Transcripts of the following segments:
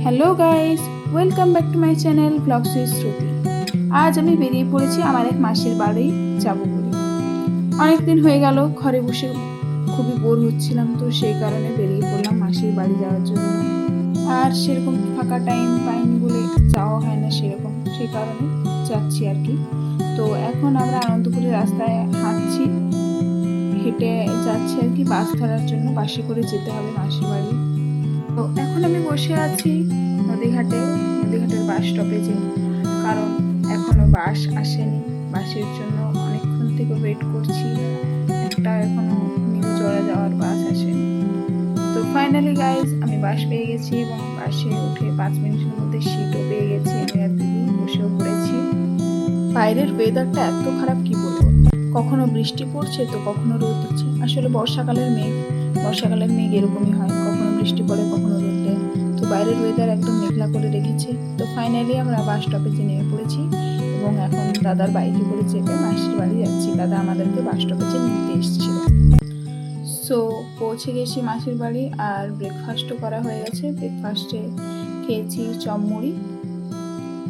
Hello guys, welcome back to my channel vlogs with Shruti. আজ আমি বেরিয়ে পড়েছি আমার এক মাসির বাড়ি যাবো বলে। অনেকদিন হয়ে গেল ঘরে বসে খুবই বোর হচ্ছিলাম, তো সেই কারণে বেরিয়ে পড়লাম মাসির বাড়ি যাওয়ার জন্য। আর সেরকম ফাঁকা টাইম পাইনি বলে যাওয়া হয় না সেরকম, সেই কারণে যাচ্ছি আর কি। তো এখন আমরা আনন্দপুরের রাস্তায় হাঁটছি, হেঁটে যাচ্ছি আর কি বাস ধরার জন্য। বাসে করে যেতে হবে মাসির বাড়ি। তো এখন আমি বসে আছি নদীঘাটের বাস স্টপেজে, কারণ এখনো বাস আসেনি। বাসের জন্য অনেকক্ষণ থেকে ওয়েট করছি, একটা এখনো নিউ জোড়া যাওয়ার বাস আসেনি। তো ফাইনালি গাইজ আমি বাস পেয়ে গেছি এবং বাসে উঠে 5 মিনিটের মধ্যে সিটও পেয়ে গেছি। আমি আর দিদি বসেও পড়েছি। বাইরের ওয়েদারটা এত খারাপ কি বলবো, কখনো বৃষ্টি পড়ছে তো কখনো রোদ দিচ্ছে। আসলে বর্ষাকালের মেঘ এরকমই হয়, কখনো বৃষ্টি পড়ে কখনো রোদ দেয়। তো বাইরের ওয়েদার একদম মেঘলা করে রেখেছে। তো ফাইনালি আমরা বাস স্টপেজে নেমে পড়েছি এবং এখন দাদার বাইকে করে চেপে মাসির বাড়ি যাচ্ছি। দাদা আমাদেরকে বাস স্টপেজে নিতে এসেছিল। সো পৌঁছে গেছি মাসির বাড়ি, আর ব্রেকফাস্টও করা হয়ে গেছে। ব্রেকফাস্টে খেয়েছি চপ মুড়ি।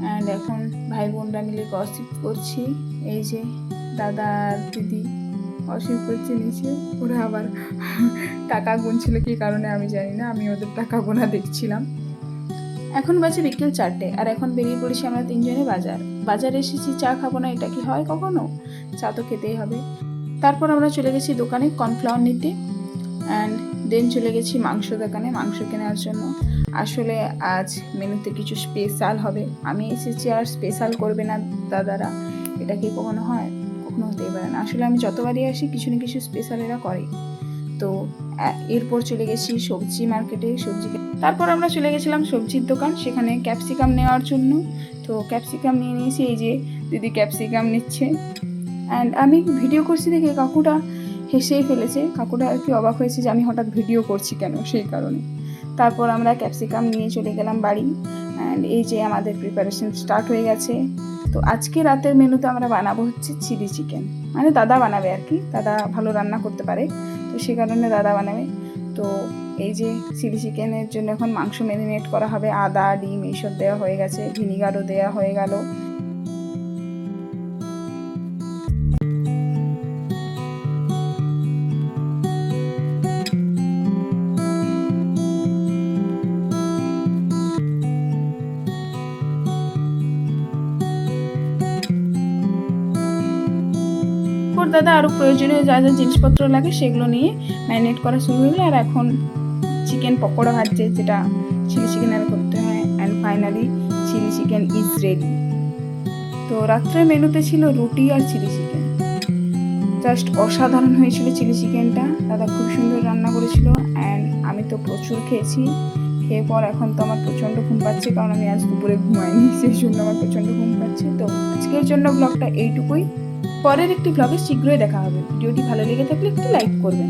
অ্যান্ড এখন ভাই বোনরা মিলে গসিপ করছি। এই যে দাদা আর দিদি গসিপ করছে নিচে। ওরা আবার টাকা গুনছিল কি কারণে আমি জানি না, আমি ওদের টাকা গোনা দেখছিলাম। এখন বাজে বিকেল 4টে, আর এখন বেরিয়ে পড়েছি আমরা তিনজনে বাজারে এসেছি। চা খাবো না এটা কি হয় কখনো? চা তো খেতেই হবে। তারপর আমরা চলে গেছি দোকানে কর্নফ্লাওয়ার নিতে, অ্যান্ড দেন চলে গেছি মাংস দোকানে মাংস কেনার জন্য। আসলে আজ মেনুতে কিছু স্পেশাল হবে। আমি এসেছি আর স্পেশাল করবে না দাদারা, এটা কি কখনো হয়? কখনো হতেই পারে না। আসলে আমি যতবারই আসি কিছু না কিছু স্পেশাল এরা করে। তো এরপর চলে গেছি সবজি মার্কেটে তারপর আমরা চলে গেছিলাম সবজির দোকান, সেখানে ক্যাপসিকাম নেওয়ার জন্য। তো ক্যাপসিকাম নিয়ে নিয়েছি, এই যে দিদি ক্যাপসিকাম নিচ্ছে। অ্যান্ড আমি ভিডিও করছি দেখে কাকুটা হেসেই ফেলেছে। কাকুটা আর কি অবাক হয়েছে যে আমি হঠাৎ ভিডিও করছি কেন, সেই কারণে। তারপর আমরা ক্যাপসিকাম নিয়ে চলে গেলাম বাড়ি। অ্যান্ড এই যে আমাদের প্রিপারেশন স্টার্ট হয়ে গেছে। তো আজকে রাতের মেনুতে আমরা বানাবো হচ্ছে চিলি চিকেন, মানে দাদা বানাবে আর কি। দাদা ভালো রান্না করতে পারে, তো সে কারণে দাদা বানাবে। তো এই যে চিলি চিকেনের জন্য এখন মাংস ম্যারিনেট করা হবে। আদা ডিম এইসব দেওয়া হয়ে গেছে, ভিনিগারও দেওয়া হয়ে গেল। দাদা আরও প্রয়োজনীয় যা যা জিনিসপত্র লাগে সেগুলো নিয়ে ম্যারিনেট করা শুরু হলো। আর এখন চিকেন পকোড়া ভাজছে, যেটা চিলি চিকেন আর করতে হয়। And finally chilli chicken is ready. তো রাত্রের মেনুতে ছিল রুটি আর চিলি চিকেন। জাস্ট অসাধারণ হয়েছিল চিলি চিকেনটা। দাদা খুব সুন্দর রান্না করেছিল। অ্যান্ড আমি তো প্রচুর খেয়েছি। খেয়ে পর এখন তো আমার প্রচণ্ড ঘুম পাচ্ছে, কারণ আমি আজ দুপুরে ঘুমাইনি, সেই জন্য আমার প্রচণ্ড ঘুম পাচ্ছে। তো আজকের জন্য ব্লগটা এইটুকুই। পরের একটি ব্লগে শীঘ্রই দেখা হবে। ভিডিওটি ভালো লেগে থাকলে একটু লাইক করবেন।